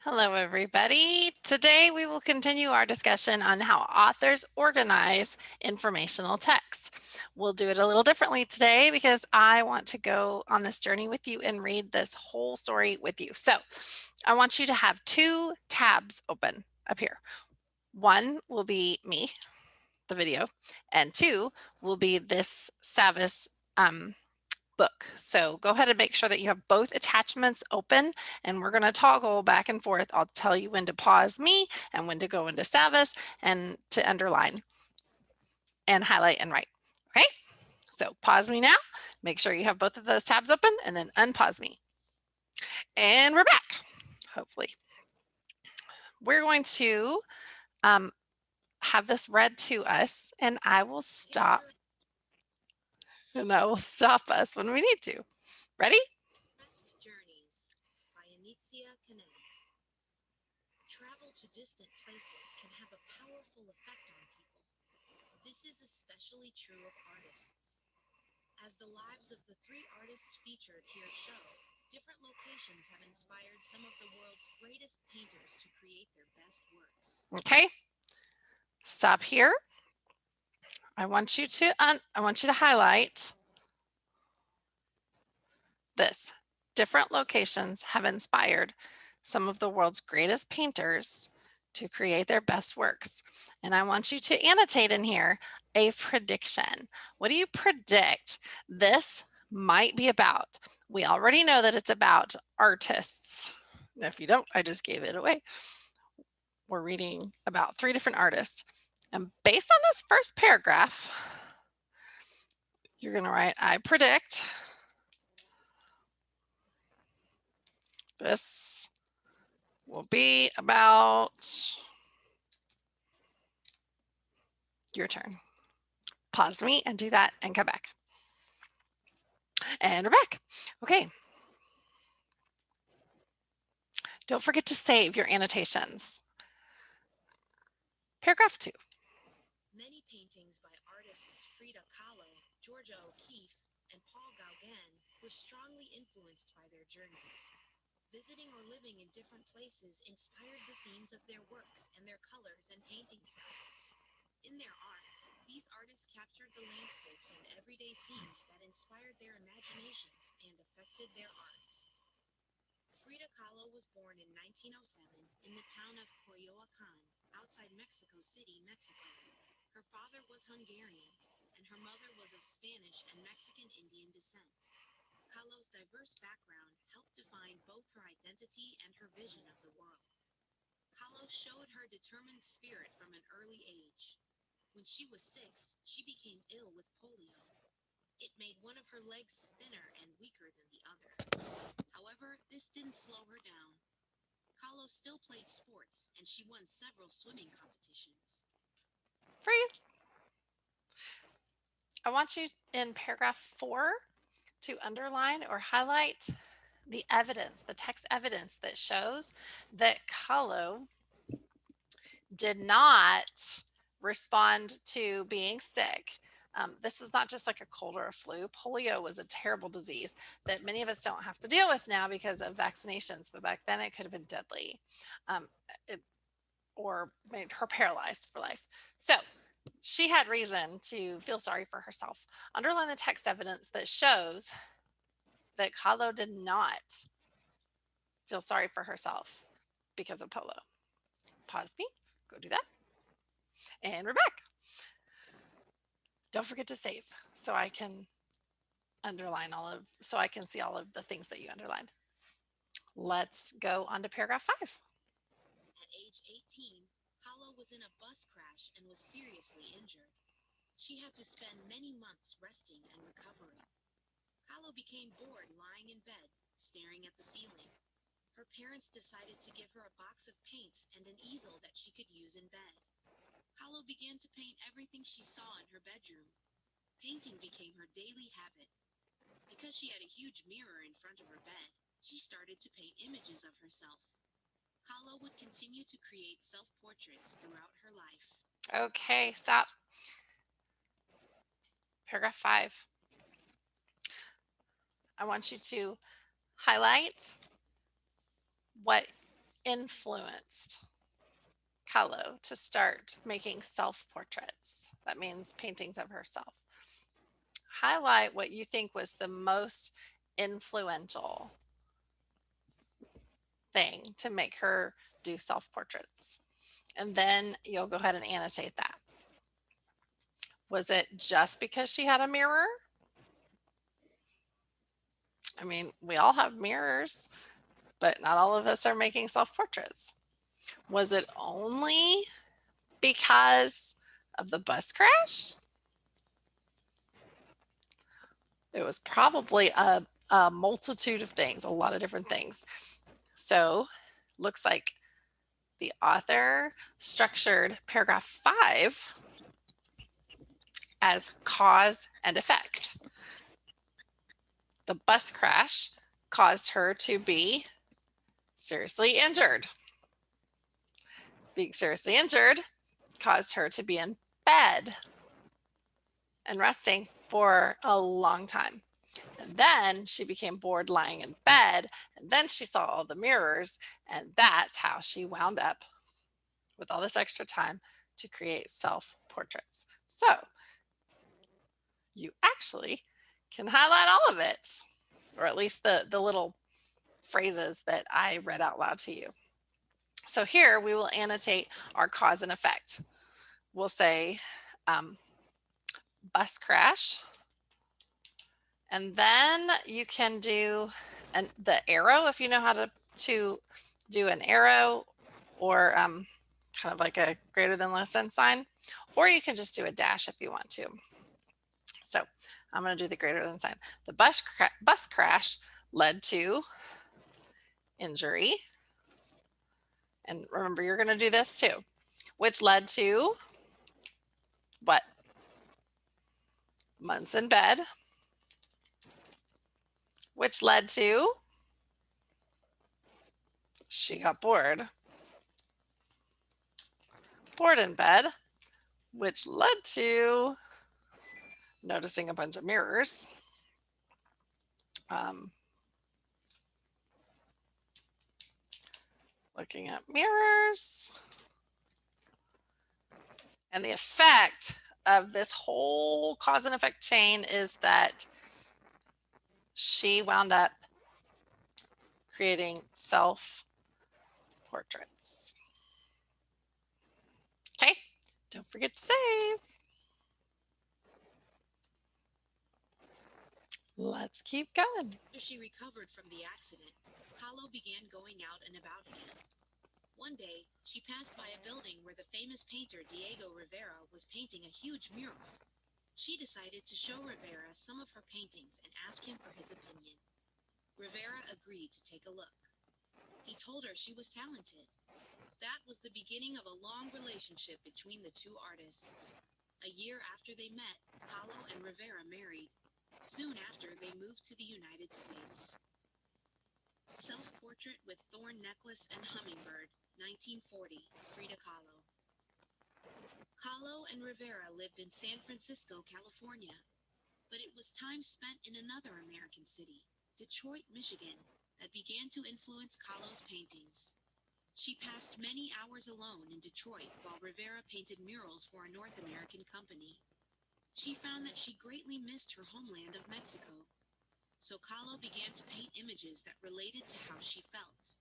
Hello, everybody. Today we will continue our discussion on how authors organize informational text. We'll do it a little differently today because I want to go on this journey with you and read this whole story with you. So I want you to have two tabs open up here. One will be me, the video, and two will be this Savas book. So go ahead and make sure that you have both attachments open, and we're going to toggle back and forth. I'll tell you when to pause me and when to go into Savas and to underline and highlight and write. Okay, so pause me now. Make sure you have both of those tabs open and then unpause me. And we're back, hopefully. We're going to have this read to us, and I will stop. And I will stop us when we need to. Ready? Quest Journeys by Anitzia Kanem. Travel to distant places can have a powerful effect on people. This is especially true of artists. As the lives of the three artists featured here show, different locations have inspired some of the world's greatest painters to create their best works. Okay. Stop here. I want you to highlight this. Different locations have inspired some of the world's greatest painters to create their best works. And I want you to annotate in here a prediction. What do you predict this might be about? We already know that it's about artists. If you don't, I just gave it away. We're reading about three different artists. And based on this first paragraph, you're going to write, I predict this will be about your turn. Pause me and do that and come back. And we're back. Okay. Don't forget to save your annotations. Paragraph 2. Many paintings by artists Frida Kahlo, Georgia O'Keeffe, and Paul Gauguin were strongly influenced by their journeys. Visiting or living in different places inspired the themes of their works and their colors and painting styles. In their art, these artists captured the landscapes and everyday scenes that inspired their imaginations and affected their art. Frida Kahlo was born in 1907 in the town of Coyoacán, outside Mexico City, Mexico. Her father was Hungarian, and her mother was of Spanish and Mexican Indian descent. Kahlo's diverse background helped define both her identity and her vision of the world. Kahlo showed her determined spirit from an early age. When she was 6, she became ill with polio. It made one of her legs thinner and weaker than the other. However, this didn't slow her down. Kahlo still played sports, and she won several swimming competitions. Freeze. I want you in paragraph 4 to underline or highlight the evidence, the text evidence that shows that Kahlo did not respond to being sick. This is not just like a cold or a flu. Polio was a terrible disease that many of us don't have to deal with now because of vaccinations, but back then it could have been deadly, um, it, or made her paralyzed for life. So she had reason to feel sorry for herself. Underline the text evidence that shows that Kahlo did not feel sorry for herself because of polo. Pause me, go do that, and we're back. Don't forget to save so I can so I can see all of the things that you underlined. Let's go on to paragraph 5. At age 18, Kahlo was in a bus crash and was seriously injured. She had to spend many months resting and recovering. Kahlo became bored lying in bed, staring at the ceiling. Her parents decided to give her a box of paints and an easel that she could use in bed. Kahlo began to paint everything she saw in her bedroom. Painting became her daily habit. Because she had a huge mirror in front of her bed, she started to paint images of herself. Kahlo would continue to create self-portraits throughout her life. Okay, stop. Paragraph 5. I want you to highlight what influenced Kahlo to start making self-portraits? That means paintings of herself. Highlight what you think was the most influential thing to make her do self-portraits. And then you'll go ahead and annotate that. Was it just because she had a mirror? I mean, we all have mirrors, but not all of us are making self-portraits. Was it only because of the bus crash? It was probably a multitude of things, a lot of different things. So looks like the author structured paragraph 5 as cause and effect. The bus crash caused her to be seriously injured. Being seriously injured caused her to be in bed and resting for a long time. And then she became bored lying in bed, and then she saw all the mirrors, and that's how she wound up with all this extra time to create self-portraits. So you actually can highlight all of it, or at least the little phrases that I read out loud to you. So here we will annotate our cause and effect. We'll say bus crash, and then you can do the arrow if you know how to do an arrow, or kind of like a greater than less than sign, or you can just do a dash if you want to. So I'm going to do the greater than sign. The bus crash led to injury. And remember, you're going to do this too, which led to what? Months in bed, which led to she got bored. Bored in bed, which led to noticing a bunch of mirrors. Looking at mirrors. And the effect of this whole cause and effect chain is that she wound up creating self-portraits. Okay, don't forget to save. Let's keep going. After she recovered from the accident, Kahlo began going out and about again. One day, she passed by a building where the famous painter Diego Rivera was painting a huge mural. She decided to show Rivera some of her paintings and ask him for his opinion. Rivera agreed to take a look. He told her she was talented. That was the beginning of a long relationship between the two artists. A year after they met, Kahlo and Rivera married. Soon after, they moved to the United States. Self-portrait with thorn necklace and hummingbird, 1940, Frida Kahlo. Kahlo and Rivera lived in San Francisco, California. But it was time spent in another American city, Detroit, Michigan, that began to influence Kahlo's paintings. She passed many hours alone in Detroit while Rivera painted murals for a North American company. She found that she greatly missed her homeland of Mexico. So Kahlo began to paint images that related to how she felt.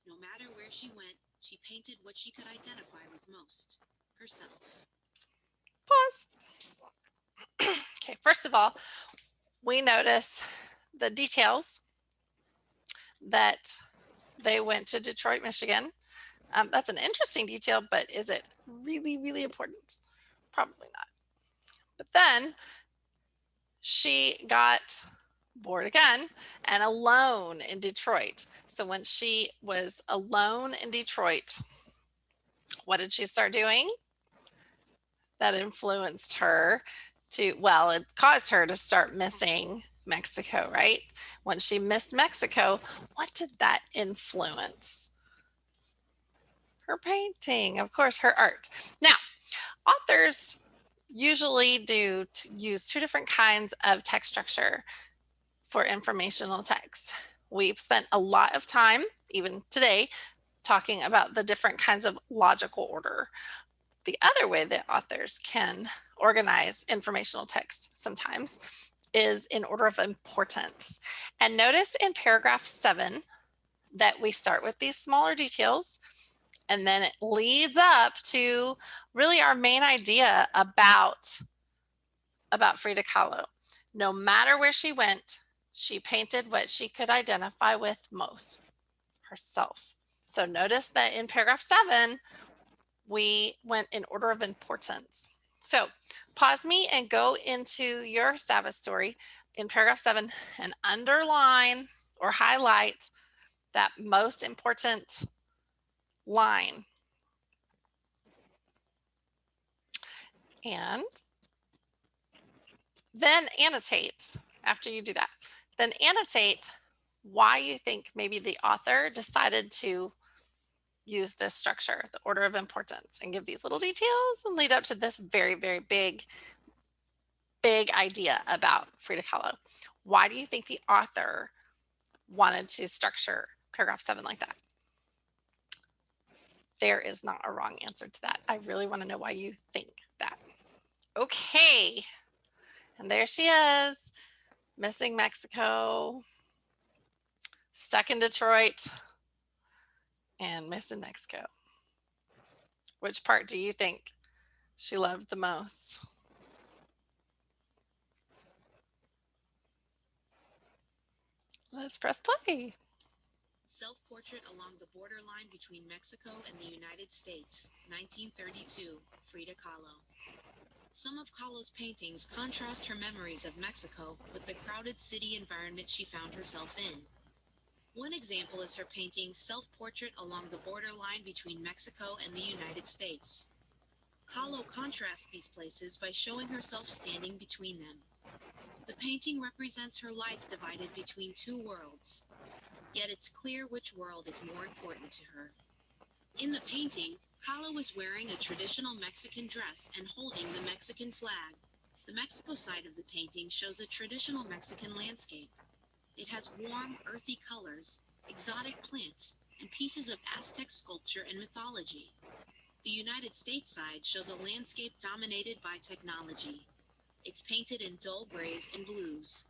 No matter where she went, she painted what she could identify with most, herself. Pause. Okay, first of all, we notice the details that they went to Detroit, Michigan. That's an interesting detail, but is it really, really important? Probably not. But then she got bored again and alone in Detroit. So when she was alone in Detroit, what did she start doing? That influenced her to, well, it caused her to start missing Mexico, right? When she missed Mexico, what did that influence? Her painting, of course, her art. Now, authors usually use two different kinds of text structure for informational text. We've spent a lot of time, even today, talking about the different kinds of logical order. The other way that authors can organize informational text sometimes is in order of importance. And notice in paragraph 7 that we start with these smaller details, and then it leads up to really our main idea about Frida Kahlo. No matter where she went, she painted what she could identify with most, herself. So notice that in paragraph 7, we went in order of importance. So pause me and go into your Sabbath story in paragraph 7 and underline or highlight that most important line. And then annotate after you do that. Then annotate why you think maybe the author decided to use this structure, the order of importance, and give these little details and lead up to this very, very big idea about Frida Kahlo. Why do you think the author wanted to structure paragraph 7 like that? There is not a wrong answer to that. I really want to know why you think that. Okay. And there she is, missing Mexico, stuck in Detroit, and missing Mexico. Which part do you think she loved the most? Let's press play. Self-Portrait Along the Borderline Between Mexico and the United States, 1932, Frida Kahlo. Some of Kahlo's paintings contrast her memories of Mexico with the crowded city environment she found herself in. One example is her painting Self-Portrait Along the Borderline Between Mexico and the United States. Kahlo contrasts these places by showing herself standing between them. The painting represents her life divided between two worlds. Yet it's clear which world is more important to her. In the painting, Kahlo is wearing a traditional Mexican dress and holding the Mexican flag. The Mexico side of the painting shows a traditional Mexican landscape. It has warm, earthy colors, exotic plants, and pieces of Aztec sculpture and mythology. The United States side shows a landscape dominated by technology. It's painted in dull grays and blues.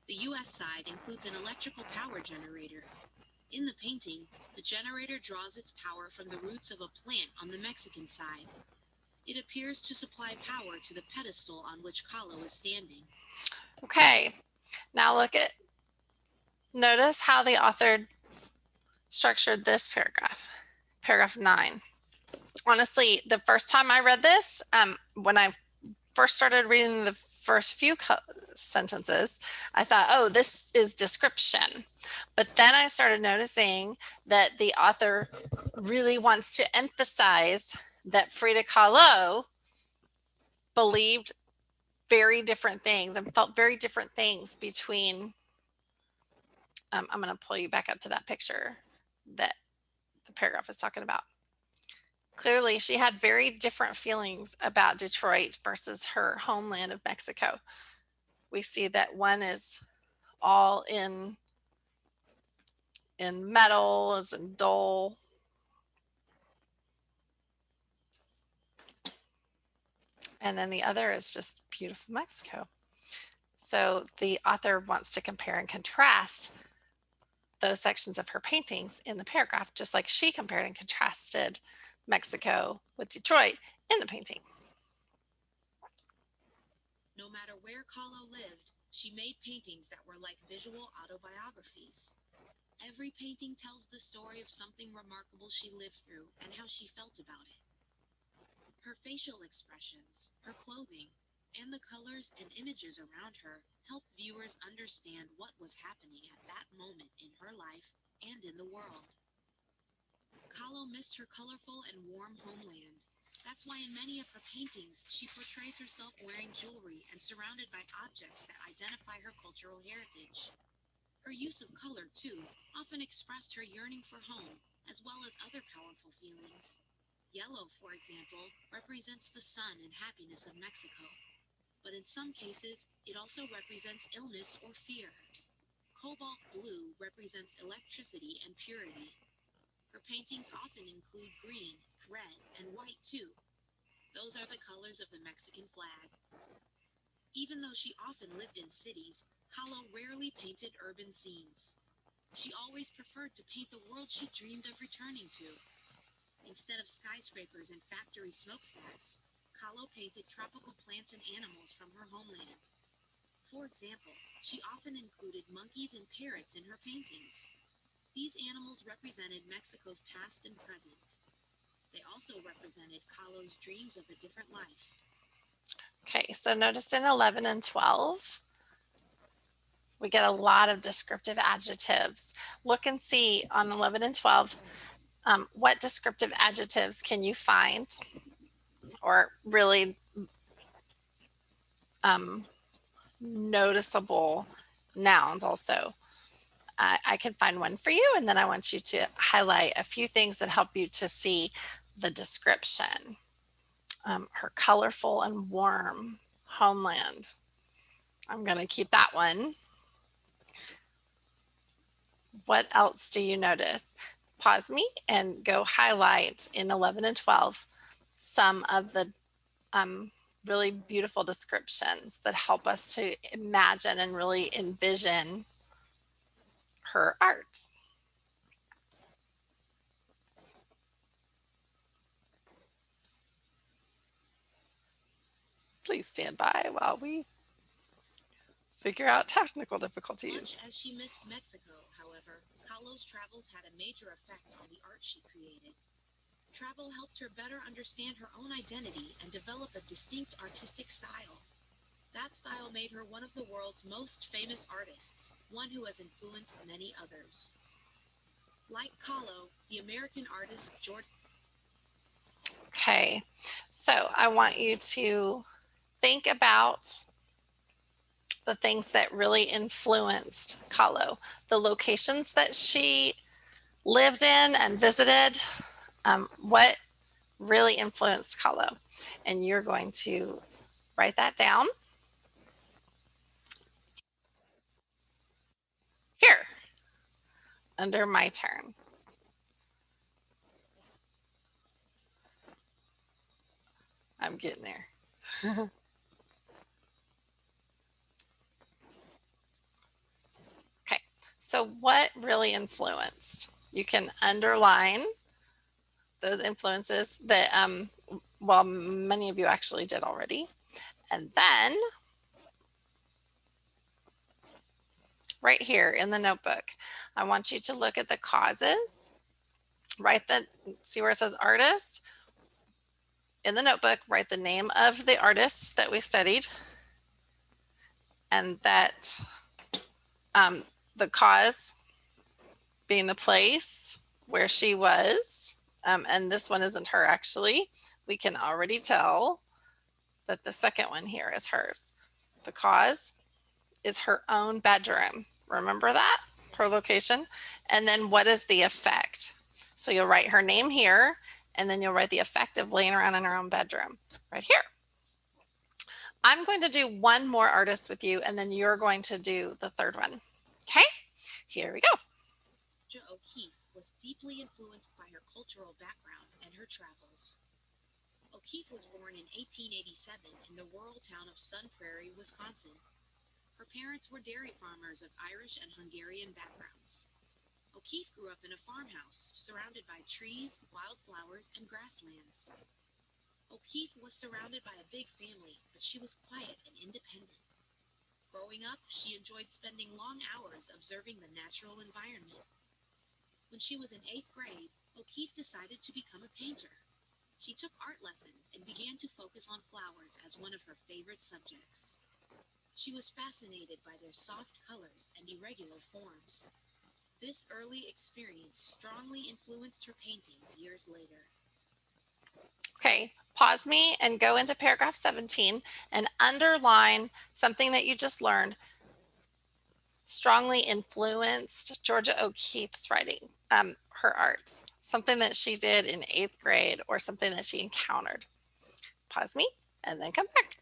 The US side includes an electrical power generator. In the painting, the generator draws its power from the roots of a plant on the Mexican side. It appears to supply power to the pedestal on which Kahlo is standing. Okay, now notice how the author structured this paragraph, paragraph 9. Honestly, the first time I read this, when I first started reading the first few sentences, I thought, oh, this is description. But then I started noticing that the author really wants to emphasize that Frida Kahlo believed very different things and felt very different things between, I'm going to pull you back up to that picture that the paragraph is talking about. Clearly, she had very different feelings about Detroit versus her homeland of Mexico. We see that one is all in metals and dull. And then the other is just beautiful Mexico. So the author wants to compare and contrast those sections of her paintings in the paragraph, just like she compared and contrasted Mexico with Detroit in the painting. No matter where Kahlo lived, she made paintings that were like visual autobiographies. Every painting tells the story of something remarkable she lived through and how she felt about it. Her facial expressions, her clothing, and the colors and images around her help viewers understand what was happening at that moment in her life and in the world. Kahlo missed her colorful and warm homeland. That's why in many of her paintings, she portrays herself wearing jewelry and surrounded by objects that identify her cultural heritage. Her use of color, too, often expressed her yearning for home, as well as other powerful feelings. Yellow, for example, represents the sun and happiness of Mexico. But in some cases, it also represents illness or fear. Cobalt blue represents electricity and purity. Her paintings often include green, red, and white too. Those are the colors of the Mexican flag. Even though she often lived in cities, Kahlo rarely painted urban scenes. She always preferred to paint the world she dreamed of returning to. Instead of skyscrapers and factory smokestacks, Kahlo painted tropical plants and animals from her homeland. For example, she often included monkeys and parrots in her paintings. These animals represented Mexico's past and present. They also represented Kahlo's dreams of a different life. Okay, so notice in 11 and 12, we get a lot of descriptive adjectives. Look and see on 11 and 12, what descriptive adjectives can you find, or really noticeable nouns also. I can find one for you, and then I want you to highlight a few things that help you to see the description. Her colorful and warm homeland. I'm going to keep that one. What else do you notice? Pause me and go highlight in 11 and 12 some of the really beautiful descriptions that help us to imagine and really envision her art. Please stand by while we figure out technical difficulties. Much as she missed Mexico, however, Kahlo's travels had a major effect on the art she created. Travel helped her better understand her own identity and develop a distinct artistic style. That style made her one of the world's most famous artists, one who has influenced many others. Like Kahlo, the American artist George. Okay, so I want you to think about the things that really influenced Kahlo, the locations that she lived in and visited, what really influenced Kahlo. And you're going to write that down here under my turn. I'm getting there. Okay, so what really influenced? You can underline those influences that, well, many of you actually did already. And then right here in the notebook, I want you to look at the causes. See where it says artist? In the notebook, write the name of the artist that we studied, and that the cause being the place where she was. And this one isn't her, actually. We can already tell that the second one here is hers. The cause is her own bedroom. Remember that? Her location. And then what is the effect? So you'll write her name here, and then you'll write the effect of laying around in her own bedroom right here. I'm going to do one more artist with you, and then you're going to do the third one. Okay, here we go. Georgia O'Keeffe was deeply influenced by her cultural background and her travels. O'Keeffe was born in 1887 in the rural town of Sun Prairie, Wisconsin. Her parents were dairy farmers of Irish and Hungarian backgrounds. O'Keeffe grew up in a farmhouse surrounded by trees, wildflowers, and grasslands. O'Keeffe was surrounded by a big family, but she was quiet and independent. Growing up, she enjoyed spending long hours observing the natural environment. When she was in 8th grade, O'Keeffe decided to become a painter. She took art lessons and began to focus on flowers as one of her favorite subjects. She was fascinated by their soft colors and irregular forms. This early experience strongly influenced her paintings years later. Okay, pause me and go into paragraph 17 and underline something that you just learned. Strongly influenced Georgia O'Keeffe's writing, her art, something that she did in 8th grade or something that she encountered. Pause me and then come back.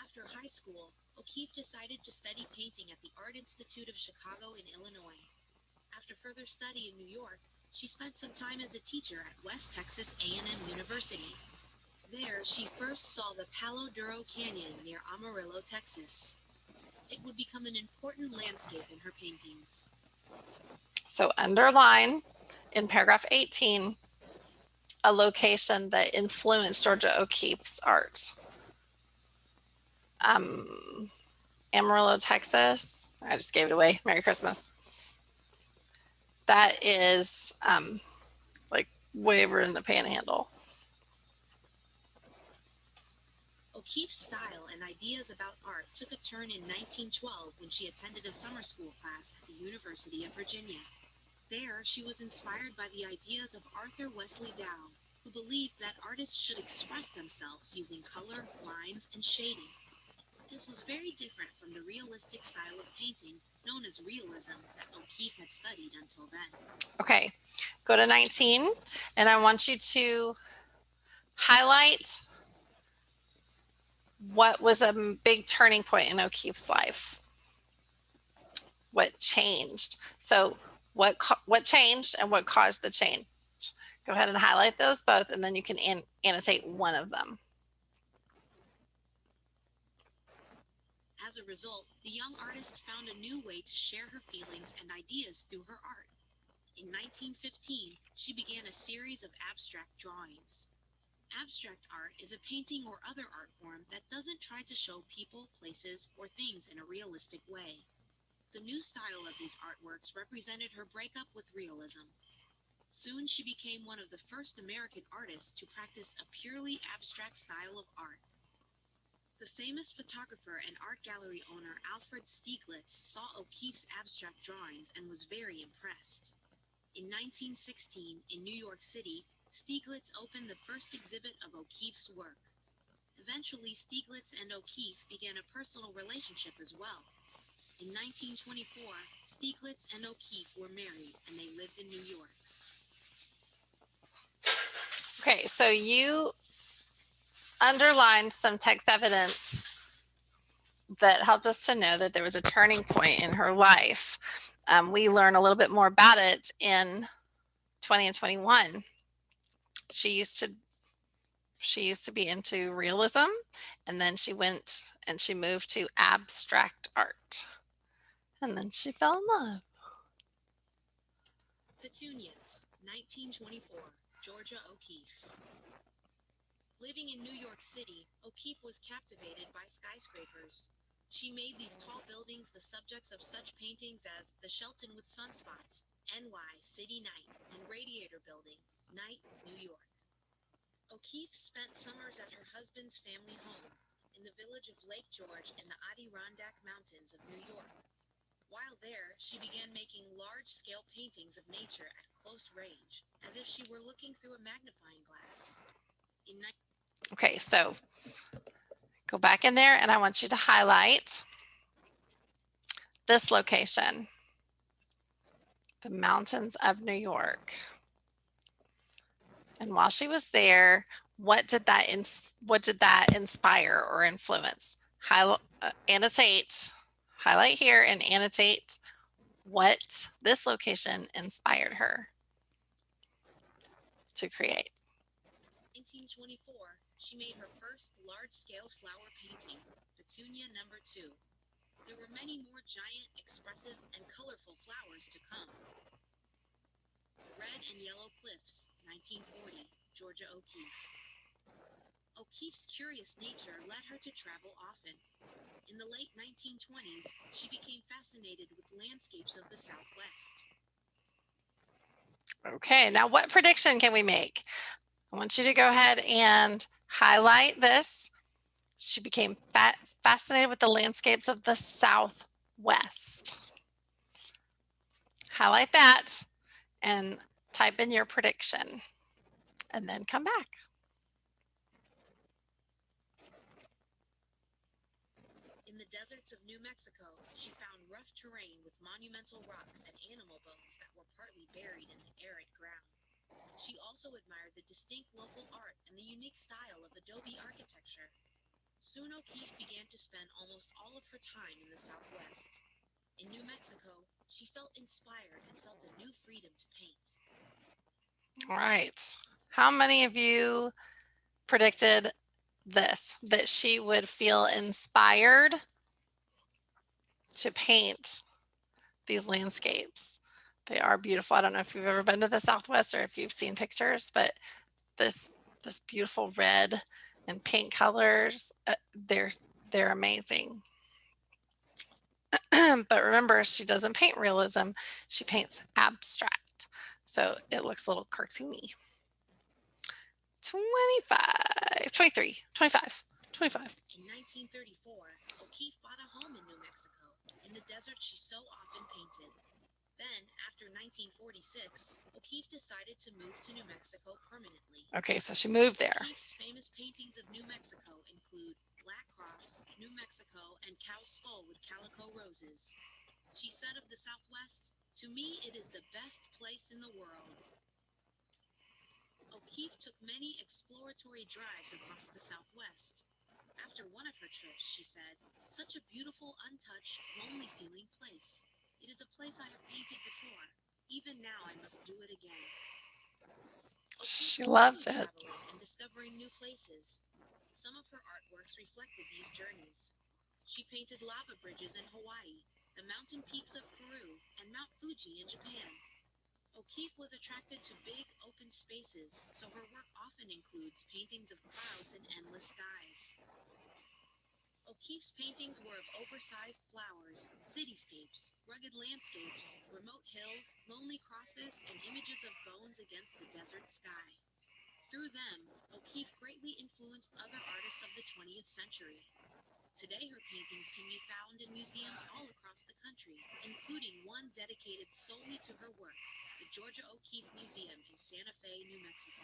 After high school, O'Keeffe decided to study painting at the Art Institute of Chicago in Illinois. After further study in New York, She spent some time as a teacher at West Texas A&M University. There, she first saw the Palo Duro Canyon near Amarillo, Texas. It would become an important landscape in her paintings. So underline in paragraph 18 a location that influenced Georgia O'Keeffe's art. Amarillo, Texas. I just gave it away. Merry Christmas. That is like way over in the Panhandle. O'Keeffe's style and ideas about art took a turn in 1912 when she attended a summer school class at the University of Virginia. There, she was inspired by the ideas of Arthur Wesley Dow, who believed that artists should express themselves using color, lines, and shading. This was very different from the realistic style of painting known as realism that O'Keeffe had studied until then. Okay, go to 19, and I want you to highlight what was a big turning point in O'Keeffe's life. What changed? So what changed and what caused the change? Go ahead and highlight those both, and then you can annotate one of them. As a result, the young artist found a new way to share her feelings and ideas through her art. In 1915, she began a series of abstract drawings. Abstract art is a painting or other art form that doesn't try to show people, places, or things in a realistic way. The new style of these artworks represented her breakup with realism. Soon she became one of the first American artists to practice a purely abstract style of art. The famous photographer and art gallery owner Alfred Stieglitz saw O'Keeffe's abstract drawings and was very impressed. In 1916, in New York City, Stieglitz opened the first exhibit of O'Keeffe's work. Eventually, Stieglitz and O'Keeffe began a personal relationship as well. In 1924, Stieglitz and O'Keeffe were married and they lived in New York. Okay, so you underlined some text evidence that helped us to know that there was a turning point in her life. We learn a little bit more about it in 20 and 21. She used to be into realism, and then she went and she moved to abstract art, and then she fell in love. Petunias, 1924, Georgia O'Keeffe. Living in New York City, O'Keeffe was captivated by skyscrapers. She made these tall buildings the subjects of such paintings as The Shelton with Sunspots, NY City Night, and Radiator Building, Night, New York. O'Keeffe spent summers at her husband's family home in the village of Lake George in the Adirondack Mountains of New York. While there, she began making large-scale paintings of nature at close range, as if she were looking through a magnifying glass. Okay, so go back in there and I want you to highlight this location, the mountains of New York. And while she was there, what did that inspire or influence? Highlight here and annotate what this location inspired her to create. 1924, she made her first large-scale flower painting, Petunia No. 2. There were many more giant, expressive, and colorful flowers to come. Red and Yellow Cliffs, 1940, Georgia O'Keeffe. O'Keeffe's curious nature led her to travel often. In the late 1920s, she became fascinated with landscapes of the Southwest. Okay, now what prediction can we make? I want you to go ahead and highlight this. She became fascinated with the landscapes of the Southwest. Highlight that and type in your prediction and then come back. In the deserts of New Mexico, she found rough terrain with monumental rocks and animal bones that were partly buried in the arid ground. She also admired the distinct local art and the unique style of adobe architecture. Soon O'Keeffe began to spend almost all of her time in the Southwest. In New Mexico, she felt inspired and felt a new freedom to paint. All right. How many of you predicted this, that she would feel inspired to paint these landscapes? They are beautiful. I don't know if you've ever been to the Southwest or if you've seen pictures, but this beautiful red and pink colors, they're amazing. But remember, she doesn't paint realism, she paints abstract. So it looks a little cartoony. 25, 23, 25, 25. In 1934, O'Keeffe bought a home in New Mexico, in the desert she so often painted. Then, after 1946, O'Keeffe decided to move to New Mexico permanently. Okay, so she moved there. O'Keeffe's famous paintings of New Mexico include Black Cross, New Mexico, and Cow's Skull with Calico Roses. She said of the Southwest, "To me, it is the best place in the world." O'Keeffe took many exploratory drives across the Southwest. After one of her trips, she said, "Such a beautiful, untouched, lonely feeling place. It is a place I have painted before. Even now, I must do it again." She loved it. Traveling and discovering new places. Some of her artworks reflected these journeys. She painted lava bridges in Hawaii, the mountain peaks of Peru, and Mount Fuji in Japan. O'Keeffe was attracted to big, open spaces, so her work often includes paintings of clouds and endless skies. O'Keeffe's paintings were of oversized flowers, cityscapes, rugged landscapes, remote hills, lonely crosses, and images of bones against the desert sky. Through them, O'Keeffe greatly influenced other artists of the 20th century. Today, her paintings can be found in museums all across the country, including one dedicated solely to her work, the Georgia O'Keeffe Museum in Santa Fe, New Mexico.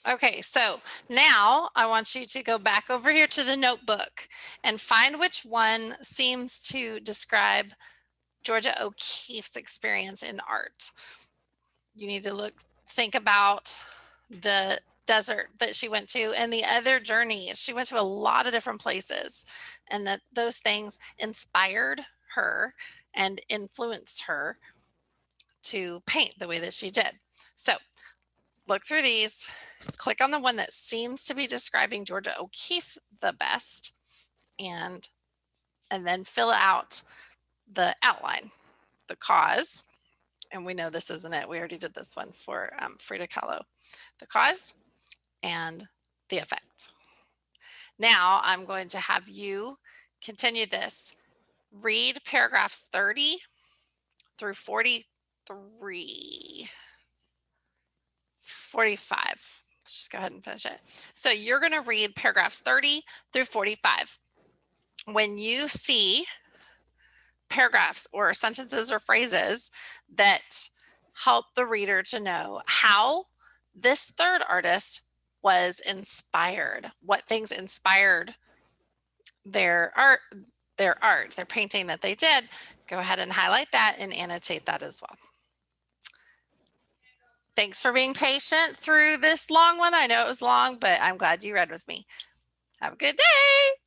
Okay, so now I want you to go back over here to the notebook and find which one seems to describe Georgia O'Keeffe's experience in art. You need to think about the desert that she went to and the other journeys. She went to a lot of different places, and that those things inspired her and influenced her to paint the way that she did. So look through these, click on the one that seems to be describing Georgia O'Keeffe the best, and then fill out the outline, the cause. And we know this isn't it. We already did this one for Frida Kahlo. The cause and the effect. Now I'm going to have you continue this. Read paragraphs 30 through 43. 45. Let's just go ahead and finish it. So you're going to read paragraphs 30 through 45. When you see paragraphs or sentences or phrases that help the reader to know how this third artist was inspired, what things inspired their art, their painting that they did, go ahead and highlight that and annotate that as well. Thanks for being patient through this long one. I know it was long, but I'm glad you read with me. Have a good day.